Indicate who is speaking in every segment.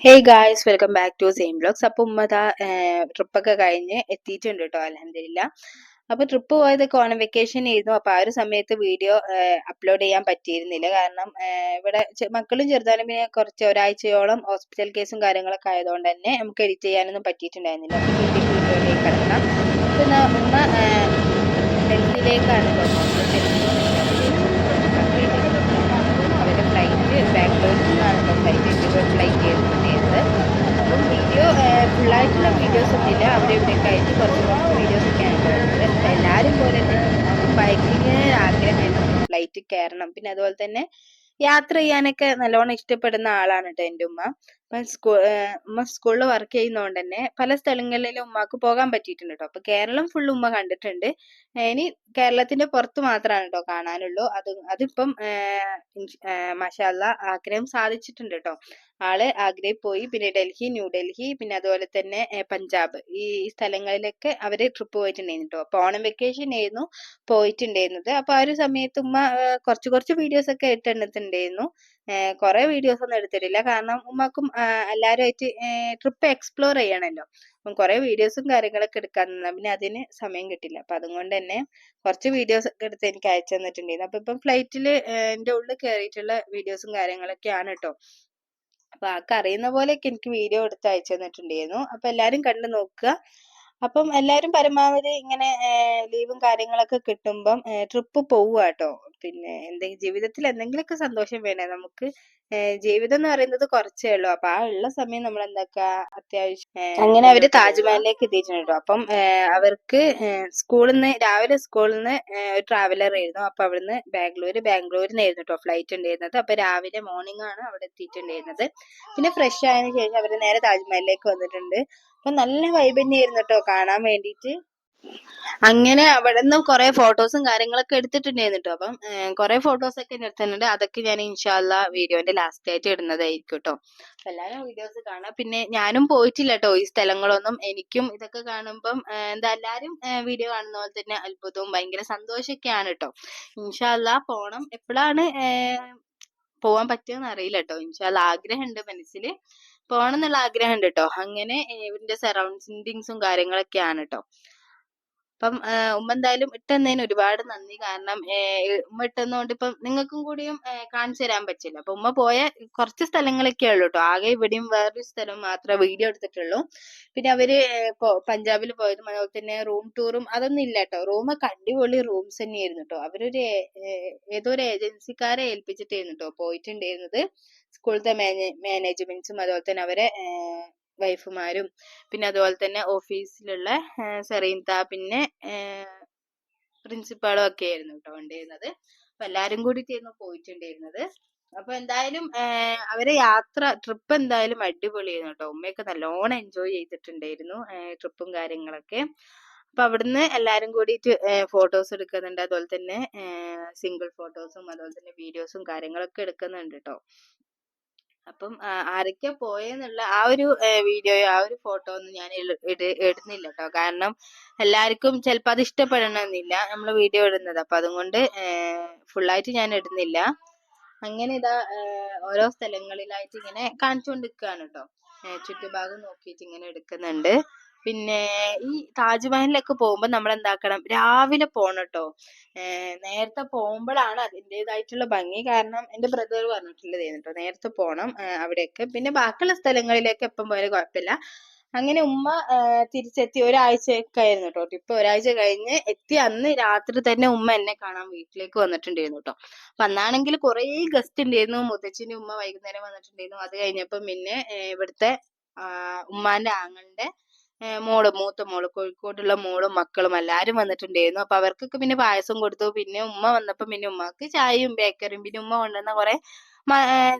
Speaker 1: Hey guys, welcome back to same vlogs. അപ്പോൾ ഉമ്മത ട്രിപ്പൊക്കെ കഴിഞ്ഞ് എത്തിയിട്ടുണ്ട് കേട്ടോ, അൽഹംദുലില്ലാ. അപ്പോൾ ട്രിപ്പ് പോയതൊക്കെ ഓണം വെക്കേഷൻ ആയിരുന്നു. അപ്പോൾ ആ ഒരു സമയത്ത് വീഡിയോ അപ്ലോഡ് ചെയ്യാൻ പറ്റിയിരുന്നില്ല. കാരണം ഇവിടെ മക്കളും ചെറുതാനും പിന്നെ കുറച്ച് ഒരാഴ്ചയോളം ഹോസ്പിറ്റൽ കേസും കാര്യങ്ങളൊക്കെ ആയതുകൊണ്ട് തന്നെ നമുക്ക് എഡിറ്റ് ചെയ്യാനൊന്നും പറ്റിയിട്ടുണ്ടായിരുന്നില്ല. അപ്പോൾ വീഡിയോയിലേക്ക് കിടക്കാം. പിന്നെ ഉമ്മ ഡൽഹിയിലേക്കാണ് അവരുടെ ഫ്ലൈറ്റ് ബാംഗ്ലൂരിൽ നിന്നാണ് ഫ്ലൈറ്റ് ചെയ്തത്. അപ്പം വീഡിയോ ഫുള്ളായിട്ടുള്ള വീഡിയോസ് ഒന്നുമില്ല, അവിടെ ഇവിടെയൊക്കെ ആയിട്ട് കുറച്ച് വീഡിയോസ് ഒക്കെയാണ് വരുന്നത്. അപ്പം എല്ലാവരും പോലെ തന്നെ ഭയങ്കര ആഗ്രഹമായിരുന്നു ഫ്ലൈറ്റ് കയറണം. പിന്നെ അതുപോലെ തന്നെ യാത്ര ചെയ്യാനൊക്കെ നല്ലോണം ഇഷ്ടപ്പെടുന്ന ആളാണ് കേട്ടോ എൻ്റെ ഉമ്മ. അപ്പം ഉമ്മ സ്കൂളിൽ വർക്ക് ചെയ്യുന്നതുകൊണ്ട് തന്നെ പല സ്ഥലങ്ങളിലും ഉമ്മക്ക് പോകാൻ പറ്റിയിട്ടുണ്ട് കേട്ടോ. അപ്പൊ കേരളം ഫുള്ള് ഉമ്മ കണ്ടിട്ടുണ്ട്. ഇനി കേരളത്തിന്റെ പുറത്ത് മാത്രമാണ് കേട്ടോ കാണാനുള്ളൂ. അതിപ്പം മാഷാ അല്ലാ ആഗ്രഹം സാധിച്ചിട്ടുണ്ട് കേട്ടോ. ആള് ആഗ്രയിൽ പോയി, പിന്നെ ഡൽഹി, ന്യൂഡൽഹി, പിന്നെ അതുപോലെ തന്നെ പഞ്ചാബ്, ഈ സ്ഥലങ്ങളിലൊക്കെ അവര് ട്രിപ്പ് പോയിട്ടുണ്ടായിരുന്നു കേട്ടോ. അപ്പൊ ഓണം വെക്കേഷൻ ആയിരുന്നു പോയിട്ടുണ്ടായിരുന്നത്. അപ്പൊ ആ ഒരു സമയത്ത് ഉമ്മ കുറച്ച് വീഡിയോസ് ഒക്കെ ഇട്ടിട്ടുണ്ടായിരുന്നു. കുറെ വീഡിയോസ് ഒന്നും എടുത്തിട്ടില്ല, കാരണം ഉമ്മക്കും എല്ലാവരുമായിട്ട് ട്രിപ്പ് എക്സ്പ്ലോർ ചെയ്യണമല്ലോ. അപ്പം കുറെ വീഡിയോസും കാര്യങ്ങളൊക്കെ എടുക്കാൻ നിന്നാ പിന്നെ അതിന് സമയം കിട്ടില്ല. അപ്പൊ അതുകൊണ്ട് തന്നെ കുറച്ച് വീഡിയോസ് ഒക്കെ എടുത്ത് എനിക്ക് അയച്ചു തന്നിട്ടുണ്ടായിരുന്നു. അപ്പൊ ഇപ്പം ഫ്ലൈറ്റിൽ എൻ്റെ ഉള്ളിൽ കയറിയിട്ടുള്ള വീഡിയോസും കാര്യങ്ങളൊക്കെയാണ് കേട്ടോ. അപ്പൊ ആൾക്ക് അറിയുന്ന പോലെയൊക്കെ എനിക്ക് വീഡിയോ എടുത്ത് അയച്ചു തന്നിട്ടുണ്ടായിരുന്നു. അപ്പൊ എല്ലാരും കണ്ടു നോക്കുക. അപ്പം എല്ലാരും പരമാവധി ഇങ്ങനെ ലീവും കാര്യങ്ങളൊക്കെ കിട്ടുമ്പം ട്രിപ്പ് പോവുക കേട്ടോ. പിന്നെ ജീവിതത്തിൽ എന്തെങ്കിലുമൊക്കെ സന്തോഷം വേണേ നമുക്ക്. ജീവിതം എന്ന് പറയുന്നത് കുറച്ചേ ഉള്ളൂ. അപ്പൊ ആ ഉള്ള സമയം നമ്മൾ എന്താക്കുക, അത്യാവശ്യം അങ്ങനെ അവര് താജ്മഹലിലേക്ക് എത്തിയിട്ടുണ്ട് കേട്ടോ. അപ്പം അവർക്ക് രാവിലെ സ്കൂളിൽ നിന്ന് ഒരു ട്രാവലർ ആയിരുന്നു. അപ്പൊ അവിടുന്ന് ബാംഗ്ലൂരിൽ നിന്നായിരുന്നു കേട്ടോ ഫ്ലൈറ്റ് ഉണ്ടായിരുന്നത്. അപ്പൊ രാവിലെ മോർണിംഗ് ആണ് അവിടെ എത്തിയിട്ടുണ്ടായിരുന്നത്. പിന്നെ ഫ്രഷ് ആയതിനു ശേഷം അവര് നേരെ താജ്മഹലിലേക്ക് വന്നിട്ടുണ്ട്. അപ്പൊ നല്ല വൈബ് തന്നെയായിരുന്നു കേട്ടോ കാണാൻ വേണ്ടിയിട്ട്. അങ്ങനെ അവിടെ നിന്ന് കുറെ ഫോട്ടോസും കാര്യങ്ങളൊക്കെ എടുത്തിട്ടുണ്ടായിരുന്നു കേട്ടോ. അപ്പം കുറെ ഫോട്ടോസ് ഒക്കെ എടുത്തിട്ടുണ്ട്. അതൊക്കെ ഞാൻ ഇൻഷാല്ല വീഡിയോന്റെ ലാസ്റ്റ് ആയിട്ട് ഇടുന്നതായിരിക്കും കേട്ടോ. എല്ലാരും വീഡിയോസ് കാണാം. പിന്നെ ഞാനും പോയിട്ടില്ല കേട്ടോ ഈ സ്ഥലങ്ങളൊന്നും. എനിക്കും ഇതൊക്കെ കാണുമ്പം എല്ലാരും വീഡിയോ കാണുന്ന പോലെ തന്നെ അത്ഭുതവും ഭയങ്കര സന്തോഷമൊക്കെയാണ് കേട്ടോ. ഇൻഷാല്ല പോണം. എപ്പോഴാണ് പോവാൻ പറ്റുമെന്ന് അറിയില്ല കേട്ടോ. ഇൻഷാല്ല ആഗ്രഹമുണ്ട് മനസ്സിൽ, പോണം എന്നുള്ള ആഗ്രഹമുണ്ട് കേട്ടോ. അങ്ങനെ ഇവന്റെ സറൗണ്ടിങ്സും കാര്യങ്ങളൊക്കെയാണ് കേട്ടോ. അപ്പം ഉമ്മ എന്തായാലും ഇട്ടെന്നതിന് ഒരുപാട് നന്ദി. കാരണം ഉമ്മ ഇട്ടെന്നുകൊണ്ട് ഇപ്പം നിങ്ങൾക്കും കൂടിയും കാണിച്ചു തരാൻ പറ്റില്ല. അപ്പൊ ഉമ്മ പോയ കുറച്ച് സ്ഥലങ്ങളൊക്കെ ഉള്ളൂ കേട്ടോ. ആകെ ഇവിടെയും വേറൊരു സ്ഥലം മാത്രമേ വീഡിയോ എടുത്തിട്ടുള്ളൂ. പിന്നെ അവര് പഞ്ചാബിൽ പോയതും അതുപോലെ തന്നെ റൂം ടൂറും അതൊന്നും ഇല്ല കേട്ടോ. റൂമൊക്കെ അടിപൊളി റൂംസ് തന്നെയായിരുന്നു കേട്ടോ. അവരൊരു ഏതോ ഒരു ഏജൻസിക്കാരെ ഏൽപ്പിച്ചിട്ടായിരുന്നു കേട്ടോ പോയിട്ടുണ്ടായിരുന്നത്. സ്കൂളത്തെ മാനേജ്മെന്റ്സും അതുപോലെ തന്നെ അവരെ വൈഫുമാരും പിന്നെ അതുപോലെ തന്നെ ഓഫീസിലുള്ള സെറീൻത പിന്നെ പ്രിൻസിപ്പാളും ഒക്കെ ആയിരുന്നു കേട്ടോ ഉണ്ടായിരുന്നത്. അപ്പൊ എല്ലാരും കൂടിയിട്ടായിരുന്നു പോയിട്ടുണ്ടായിരുന്നത്. അപ്പൊ എന്തായാലും അവരെ ട്രിപ്പ് എന്തായാലും അടിപൊളിയായിരുന്നു കേട്ടോ. ഉമ്മയൊക്കെ നല്ലോണം എൻജോയ് ചെയ്തിട്ടുണ്ടായിരുന്നു ട്രിപ്പും കാര്യങ്ങളൊക്കെ. അപ്പൊ അവിടുന്ന് എല്ലാരും കൂടിയിട്ട് ഫോട്ടോസ് എടുക്കുന്നുണ്ട്. അതുപോലെ തന്നെ സിംഗിൾ ഫോട്ടോസും അതുപോലെ തന്നെ വീഡിയോസും കാര്യങ്ങളൊക്കെ എടുക്കുന്നുണ്ട് കേട്ടോ. അപ്പം ആരൊക്കെ പോയെന്നുള്ള ആ ഒരു വീഡിയോയോ ആ ഒരു ഫോട്ടോ ഒന്നും ഞാൻ ഇടുന്നില്ല കേട്ടോ. കാരണം എല്ലാവർക്കും ചിലപ്പോൾ അത് ഇഷ്ടപ്പെടണമെന്നില്ല നമ്മൾ വീഡിയോ ഇടുന്നത്. അപ്പൊ അതുകൊണ്ട് ഫുള്ളായിട്ട് ഞാൻ ഇടുന്നില്ല. അങ്ങനെ ഇതാ ഓരോ സ്ഥലങ്ങളിലായിട്ട് ഇങ്ങനെ കാണിച്ചുകൊണ്ടിരിക്കുകയാണ് കേട്ടോ. ചുറ്റുഭാഗം നോക്കിയിട്ട് ഇങ്ങനെ എടുക്കുന്നുണ്ട്. പിന്നെ ഈ താജ്മഹലിലൊക്കെ പോകുമ്പോൾ നമ്മൾ എന്താക്കണം, രാവിലെ പോണം കേട്ടോ. നേരത്തെ പോകുമ്പോഴാണ് അതിൻ്റെതായിട്ടുള്ള ഭംഗി. കാരണം എൻ്റെ ബ്രദർ പറഞ്ഞിട്ടുള്ളത് കേട്ടോ, നേരത്തെ പോണം അവിടെയൊക്കെ. പിന്നെ ബാക്കിയുള്ള സ്ഥലങ്ങളിലേക്ക് എപ്പം പോയാലും കുഴപ്പമില്ല. അങ്ങനെ ഉമ്മ തിരിച്ചെത്തി. ഒരാഴ്ചയൊക്കെ ആയിരുന്നു കേട്ടോ ട്രിപ്പ്. ഒരാഴ്ച കഴിഞ്ഞ് എത്തി അന്ന് രാത്രി തന്നെ ഉമ്മ എന്നെ കാണാൻ വീട്ടിലേക്ക് വന്നിട്ടുണ്ടായിരുന്നു കേട്ടോ. അപ്പൊ അന്നാണെങ്കിൽ കുറേ ഗസ്റ്റ് ഉണ്ടായിരുന്നു. മുത്തച്ഛൻ്റെ ഉമ്മ വൈകുന്നേരം വന്നിട്ടുണ്ടായിരുന്നു. അത് കഴിഞ്ഞപ്പം പിന്നെ ഇവിടുത്തെ ഉമ്മാന്റെ ആങ്ങളുടെ മൂത്ത മോള്, കോഴിക്കോടുള്ള മോളും മക്കളും എല്ലാരും വന്നിട്ടുണ്ടായിരുന്നു. അപ്പൊ അവർക്കൊക്കെ പിന്നെ പായസം കൊടുത്തു. പിന്നെ ഉമ്മ വന്നപ്പോ പിന്നെ ഉമ്മക്ക് ചായയും ബേക്കറിയും പിന്നെ ഉമ്മ കൊണ്ടുവന്ന കുറെ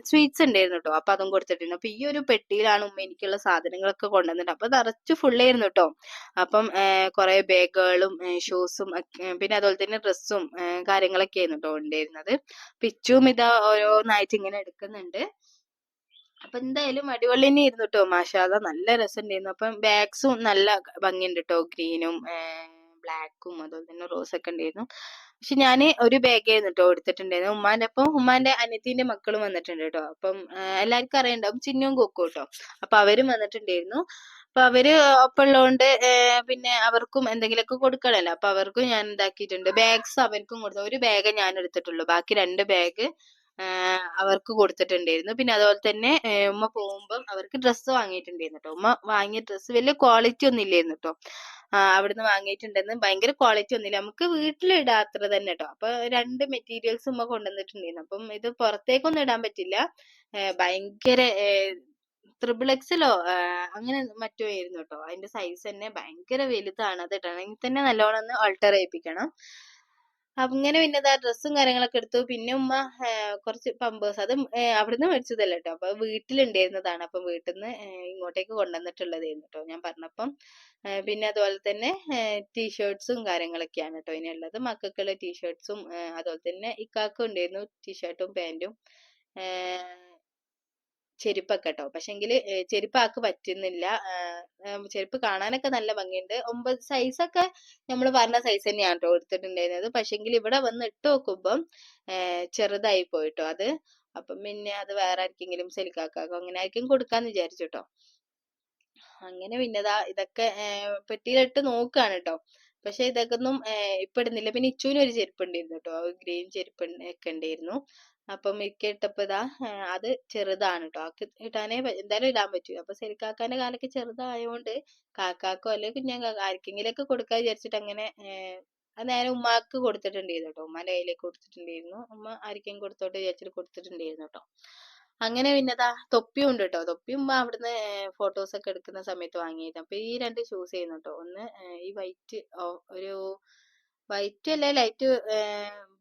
Speaker 1: സ്വീറ്റ്സ് ഉണ്ടായിരുന്നു കേട്ടോ. അപ്പൊ അതും കൊടുത്തിട്ടുണ്ട്. അപ്പൊ ഈ ഒരു പെട്ടിയിലാണ് ഉമ്മ എനിക്കുള്ള സാധനങ്ങളൊക്കെ കൊണ്ടുവന്നിട്ട്. അപ്പൊ നിറച്ച് ഫുള്ളായിരുന്നു കേട്ടോ. അപ്പം കുറെ ബാഗുകളും ഷൂസും പിന്നെ അതുപോലെ തന്നെ ഡ്രസ്സും കാര്യങ്ങളൊക്കെ ആയിരുന്നു കേട്ടോ ഉണ്ടായിരുന്നത്. പിച്ചും ഇതാ ഓരോന്നായിട്ട് ഇങ്ങനെ എടുക്കുന്നുണ്ട്. അപ്പൊ എന്തായാലും അടിപൊളി തന്നെ ആയിരുന്നു കേട്ടോ. മാഷാഅല്ലാ നല്ല രസമുണ്ടായിരുന്നു. അപ്പം ബാഗ്സും നല്ല ഭംഗിയുണ്ട് കേട്ടോ. ഗ്രീനും ബ്ലാക്കും അതുപോലെ തന്നെ റോസ് ഒക്കെ ഉണ്ടായിരുന്നു. പക്ഷെ ഞാന് ഒരു ബാഗായിരുന്നു കേട്ടോ എടുത്തിട്ടുണ്ടായിരുന്നു. ഉമ്മാന്റെ ഒപ്പം ഉമ്മാന്റെ അനിയത്തിന്റെ മക്കളും വന്നിട്ടുണ്ട് കേട്ടോ. അപ്പം എല്ലാവർക്കും അറിയണ്ടാവും ചിന്നും കൊക്കും കേട്ടോ. അപ്പൊ അവരും വന്നിട്ടുണ്ടായിരുന്നു. അപ്പൊ അവര് ഒപ്പമുള്ളതുകൊണ്ട് പിന്നെ അവർക്കും എന്തെങ്കിലുമൊക്കെ കൊടുക്കണല്ലോ. അപ്പൊ അവർക്കും ഞാൻ എന്താക്കിയിട്ടുണ്ട്, ബാഗ്സ് അവർക്കും കൊടുത്തു. ഒരു ബാഗ് ഞാൻ എടുത്തിട്ടുള്ളൂ, ബാക്കി 2 ബാഗ് അവർക്ക് കൊടുത്തിട്ടുണ്ടായിരുന്നു. പിന്നെ അതുപോലെ തന്നെ ഉമ്മ പോകുമ്പം അവർക്ക് ഡ്രസ്സ് വാങ്ങിയിട്ടുണ്ടായിരുന്നു കേട്ടോ. ഉമ്മ വാങ്ങിയ ഡ്രസ്സ് വലിയ ക്വാളിറ്റി ഒന്നും ഇല്ലായിരുന്നു കേട്ടോ. അവിടുന്ന് വാങ്ങിയിട്ടുണ്ടെന്ന്, ഭയങ്കര ക്വാളിറ്റി ഒന്നുമില്ല, നമുക്ക് വീട്ടിലിടാ അത്ര തന്നെ കേട്ടോ. അപ്പൊ 2 മെറ്റീരിയൽസ് ഉമ്മ കൊണ്ടുവന്നിട്ടുണ്ടായിരുന്നു. അപ്പം ഇത് പുറത്തേക്കൊന്നും ഇടാൻ പറ്റില്ല, ഭയങ്കര XXXലോ അങ്ങനെ മറ്റോ ആയിരുന്നു കേട്ടോ. അതിന്റെ സൈസ് തന്നെ ഭയങ്കര വലുതാണ്. അത് ഇടണമെങ്കിൽ തന്നെ നല്ലോണം ഒന്ന് ആൾട്ടർ ചെയ്യിപ്പിക്കണം. അങ്ങനെ പിന്നെ ഇതാ ഡ്രസ്സും കാര്യങ്ങളൊക്കെ എടുത്തു. പിന്നെ ഉമ്മ കുറച്ച് പമ്പേഴ്സ്, അത് അവിടുന്ന് മേടിച്ചതല്ല കേട്ടോ, അപ്പൊ വീട്ടിലുണ്ടായിരുന്നതാണ്. അപ്പം വീട്ടിൽ നിന്ന് ഇങ്ങോട്ടേക്ക് കൊണ്ടുവന്നിട്ടുള്ളതായിരുന്നു കേട്ടോ ഞാൻ പറഞ്ഞപ്പം. പിന്നെ അതുപോലെ തന്നെ ടീഷർട്സും കാര്യങ്ങളൊക്കെയാണ് കേട്ടോ ഇതിനുള്ളത്. മക്കൾക്കുള്ള ടീഷർട്സും അതുപോലെ തന്നെ ഇക്കാക്കും ഉണ്ടായിരുന്നു ടീഷർട്ടും പാന്റും ചെരുപ്പൊക്കെ കേട്ടോ. പക്ഷെങ്കില് ചെരുപ്പ് ആക്ക് പറ്റുന്നില്ല. ചെരുപ്പ് കാണാനൊക്കെ നല്ല ഭംഗിയുണ്ട്. 9 സൈസൊക്കെ നമ്മൾ പറഞ്ഞ സൈസ് തന്നെയാണ് കേട്ടോ എടുത്തിട്ടുണ്ടായിരുന്നത്. പക്ഷെങ്കിൽ ഇവിടെ വന്ന് ഇട്ട് നോക്കുമ്പം ചെറുതായി പോയിട്ടോ അത്. അപ്പം പിന്നെ അത് വേറെ ആർക്കെങ്കിലും സെലിക്കാക്കാക്കോ അങ്ങനെ ആർക്കും കൊടുക്കാന്ന് വിചാരിച്ചു കേട്ടോ. അങ്ങനെ പിന്നെതാ ഇതൊക്കെ പെട്ടിയിലിട്ട് നോക്കാണ് കേട്ടോ. പക്ഷെ ഇതൊക്കെ ഒന്നും ഇപ്പൊ ഇടുന്നില്ല. പിന്നെ ഇച്ചുവിന് ഒരു ചെരുപ്പ് ഉണ്ടായിരുന്നു കേട്ടോ, ഗ്രീൻ ചെരുപ്പ് ഒക്കെ ഉണ്ടായിരുന്നു. അപ്പം ഇക്ക ഇട്ടപ്പോ ഇതാ അത് ചെറുതാണ് കേട്ടോ, ആക്ക് ഇടാനേ എന്തായാലും ഇടാൻ പറ്റൂ. അപ്പൊ സെലിക്കാക്കാന്റെ കാലൊക്കെ ചെറുതായോണ്ട് കാക്കാക്കോ അല്ലെങ്കിൽ കുഞ്ഞാക്കാക്കോ ആർക്കെങ്കിലും ഒക്കെ കൊടുക്കാൻ വിചാരിച്ചിട്ട് അങ്ങനെ അത് നേരെ ഉമ്മാക്ക് കൊടുത്തിട്ടുണ്ടായിരുന്നു കേട്ടോ. ഉമ്മാന്റെ കയ്യിലേക്ക് കൊടുത്തിട്ടുണ്ടായിരുന്നു. ഉമ്മ ആർക്കെങ്കിലും കൊടുത്തോട്ട് വിചാരിച്ചിട്ട് കൊടുത്തിട്ടുണ്ടായിരുന്നു കേട്ടോ. അങ്ങനെ പിന്നെതാ തൊപ്പിയും ഉണ്ട് കേട്ടോ. തൊപ്പിയും ഉമ്മ അവിടുന്ന് ഫോട്ടോസ് ഒക്കെ എടുക്കുന്ന സമയത്ത് വാങ്ങിയത്. അപ്പൊ ഈ 2 ചൂസ് ചെയ്യുന്നു കേട്ടോ. ഒന്ന് ഈ വൈറ്റ്, ഒരു വൈറ്റ് അല്ല, ലൈറ്റ്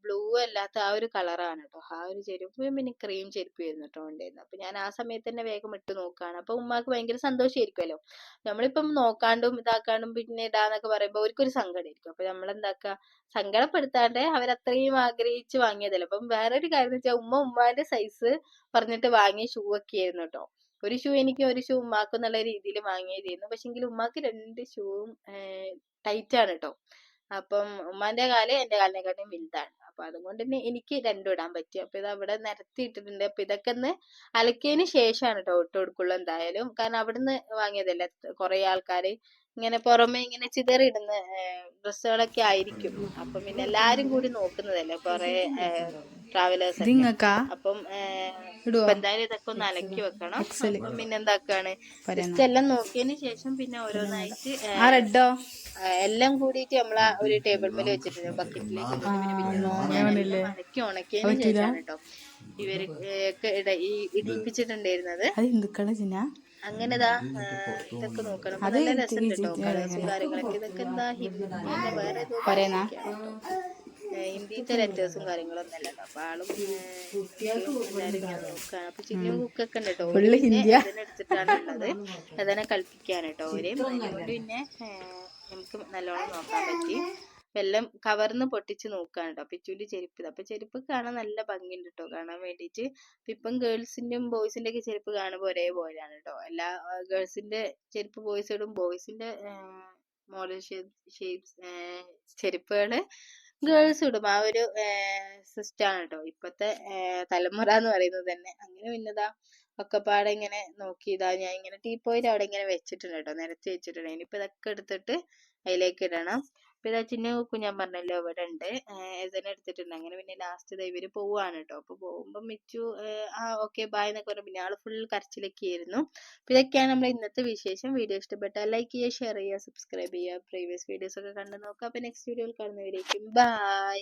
Speaker 1: ബ്ലൂ അല്ലാത്ത ആ ഒരു കളറാണ് കേട്ടോ. ആ ഒരു ചെരുപ്പും പിന്നെ ക്രീം ചെരുപ്പായിരുന്നു കേട്ടോ ഉണ്ടായിരുന്നത്. അപ്പൊ ഞാൻ ആ സമയത്ത് തന്നെ വേഗം ഇട്ട് നോക്കാണ്. അപ്പൊ ഉമ്മാക്ക് ഭയങ്കര സന്തോഷമായിരിക്കുമല്ലോ, നമ്മളിപ്പം നോക്കാണ്ടും ഇതാക്കാണ്ടും പിന്നെ ഇടാന്നൊക്കെ പറയുമ്പോ അവർക്കൊരു സങ്കടമായിരിക്കും. അപ്പൊ നമ്മളെന്താക്കുക, സങ്കടപ്പെടുത്താണ്ട് അവരത്രയും ആഗ്രഹിച്ച് വാങ്ങിയതല്ലേ. അപ്പം വേറൊരു കാര്യം എന്ന് വെച്ചാൽ ഉമ്മാന്റെ സൈസ് പറഞ്ഞിട്ട് വാങ്ങിയ ഷൂ ഒക്കെ ആയിരുന്നു കേട്ടോ. ഒരു ഷൂ എനിക്ക്, ഒരു ഷൂ ഉമ്മാക്കും എന്നുള്ള രീതിയിൽ വാങ്ങിയതായിരുന്നു. പക്ഷെങ്കിൽ ഉമ്മാക്ക് 2 ഷൂവും ടൈറ്റ് ആണ് കേട്ടോ. അപ്പം ഉമ്മാന്റെ കാല് എന്റെ കാലിനെക്കാട്ടും വലുതാണ്. അപ്പൊ അതുകൊണ്ട് തന്നെ എനിക്ക് 2 ഇടാൻ പറ്റി. അപ്പൊ ഇത് അവിടെ നിരത്തി ഇട്ടിട്ടുണ്ട്. അപ്പൊ ഇതൊക്കെ ഒന്ന് അലക്കിയതിന് ശേഷമാണ് കേട്ടോ ഇട്ട് കൊടുക്കുള്ളൂ എന്തായാലും. കാരണം അവിടുന്ന് വാങ്ങിയതല്ലേ, കുറെ ആൾക്കാര് ഇങ്ങനെ പുറമെ ഇങ്ങനെ ചിതറിയിടുന്ന ഡ്രസ്സുകളൊക്കെ ആയിരിക്കും. അപ്പം പിന്നെ എല്ലാരും കൂടി നോക്കുന്നതല്ലേ കുറെ ട്രാവലേഴ്സ് ഒക്കെ. അപ്പം ഇപ്പൊ എന്തായാലും ഇതൊക്കെ ഒന്ന് അലക്കി വെക്കണം. അപ്പം പിന്നെ എന്താക്കാണ്, ജസ്റ്റ് എല്ലാം നോക്കിയതിന് ശേഷം പിന്നെ ഓരോന്നായിട്ട് എല്ലാം കൂടിയിട്ട് നമ്മളാ ഒരു ടേബിൾ മേൽ വെച്ചിട്ടുണ്ട്, ബക്കറ്റിലേക്ക് ഇട്ടിട്ട് പിന്നെ പിറ്റേ ദിവസം ഞാൻ എല്ലാം അലക്കി ഉണക്കിയതിന് ശേഷമാണ് കേട്ടോ ഇവര് ഇടിയിപ്പിച്ചിട്ടുണ്ടായിരുന്നത്. അങ്ങനെതാ ഇതൊക്കെ നോക്കണം. അപ്പൊ നല്ല രസമുണ്ട് കേട്ടോ, കളേഴ്സും കാര്യങ്ങളൊക്കെ. ഇതൊക്കെ എന്താ ഹിന്ദിന്റെ വേറെ ഏതോ ഭാഷയൊക്കെയാണ് കേട്ടോ, ഹിന്ദിത്തെ ലെറ്റേഴ്സും കാര്യങ്ങളൊന്നും അല്ല കേട്ടോ. അപ്പൊ ആളും എല്ലാരും ഇങ്ങനെ നോക്കാണ്. അപ്പൊ ചിന്നും ബുക്കൊക്കെ ഉണ്ട് കേട്ടോ. പിന്നെ ഇതിനെടുത്തിട്ടാണ് ഉള്ളത്, അതിനെ കളിപ്പിക്കാൻ കേട്ടോ അവര്. അതുകൊണ്ട് പിന്നെ നമുക്ക് നല്ലോണം നോക്കാൻ പറ്റി. എല്ലാം കവർന്ന് പൊട്ടിച്ച് നോക്കാണ് കേട്ടോ. പിച്ചുവിന്റെ ചെരുപ്പ്, അപ്പൊ ചെരുപ്പ് കാണാൻ നല്ല ഭംഗിയുണ്ട് കേട്ടോ കാണാൻ വേണ്ടിയിട്ട്. ഇപ്പം ഗേൾസിന്റെയും ബോയ്സിന്റെ ഒക്കെ ചെരുപ്പ് കാണുമ്പോൾ ഒരേപോലെയാണ് കേട്ടോ. എല്ലാ ഗേൾസിന്റെ ചെരുപ്പ് ബോയ്സ് ഇടും, ബോയ്സിന്റെ മോഡൽ ഷേപ്സ് ചെരുപ്പുകള് ഗേൾസ് ഇടും. ആ ഒരു സിസ്റ്റമാണ് കേട്ടോ ഇപ്പത്തെ തലമുറ എന്ന് പറയുന്നത് തന്നെ. അങ്ങനെ പിന്നെതാ ഒക്കെപ്പാടെ ഇങ്ങനെ നോക്കിയതാ, ഞാൻ ഇങ്ങനെ ടീപ്പോയിന്റെ അവിടെ ഇങ്ങനെ വെച്ചിട്ടുണ്ട് കേട്ടോ, നിരത്തി വെച്ചിട്ടുണ്ട്. ഇനിയിപ്പോ ഇതൊക്കെ എടുത്തിട്ട് അതിലേക്ക് ഇടണം. അപ്പൊ ഇതാ ചിന്ന കുക്കു ഞാൻ പറഞ്ഞല്ലോ ഇവിടെ ഉണ്ട്, ഇതിനെ എടുത്തിട്ടുണ്ട്. അങ്ങനെ പിന്നെ ലാസ്റ്റ് ഇവര് പോവാണ് കേട്ടോ. അപ്പൊ പോകുമ്പോ മിച്ചു ഓക്കെ ബൈ എന്നൊക്കെ പറഞ്ഞു. പിന്നെ ആള് ഫുൾ കരച്ചിലൊക്കെ ആയിരുന്നു. അപ്പൊ ഇതൊക്കെയാണ് നമ്മുടെ ഇന്നത്തെ വിശേഷം. വീഡിയോ ഇഷ്ടപ്പെട്ടാൽ ലൈക്ക് ചെയ്യുക, ഷെയർ ചെയ്യുക, സബ്സ്ക്രൈബ് ചെയ്യുക, പ്രീവിയസ് വീഡിയോസ് ഒക്കെ കണ്ടു നോക്കുക. അപ്പൊ നെക്സ്റ്റ് വീഡിയോയിൽ കാണുന്നവരേക്കും ബൈ.